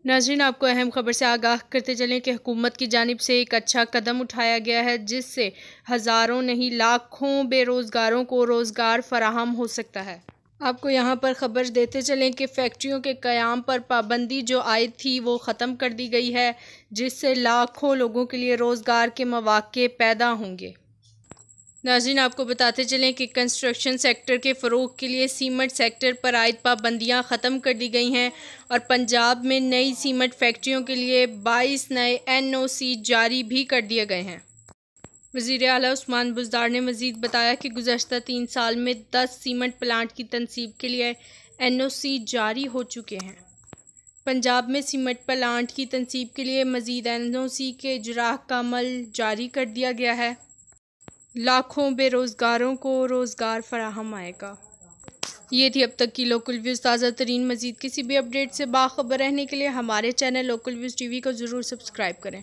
नाज़रीन, आपको अहम खबर से आगाह करते चलें कि हुकूमत की जानिब से एक अच्छा कदम उठाया गया है जिससे हज़ारों नहीं लाखों बेरोज़गारों को रोज़गार फराहम हो सकता है। आपको यहाँ पर ख़बर देते चलें कि फैक्ट्रियों के क़याम पर पाबंदी जो आयद थी वो ख़त्म कर दी गई है, जिससे लाखों लोगों के लिए रोज़गार के मौक़े पैदा होंगे। नाज़रीन, आपको बताते चलें कि कंस्ट्रक्शन सेक्टर के फ़रोग़ के लिए सीमेंट सेक्टर पर आयद पाबंदियाँ ख़त्म कर दी गई हैं और पंजाब में नई सीमेंट फैक्ट्रियों के लिए 22 नए NOC जारी भी कर दिए गए हैं। वज़ीर आला उस्मान बुज़दार ने मज़ीद बताया कि गुज़श्ता 3 साल में 10 सीमेंट प्लांट की तनसीब के लिए NOC जारी हो चुके हैं। पंजाब में सीमेंट प्लांट की तनसीब के लिए मज़ीद NOC के इजराह का अमल जारी कर दिया गया है। लाखों बेरोज़गारों को रोज़गार फराहम आएगा। ये थी अब तक की लोकल व्यूज़ ताज़ा तरीन। मज़ीद किसी भी अपडेट से बाखबर रहने के लिए हमारे चैनल लोकल व्यूज़ TV को ज़रूर सब्सक्राइब करें।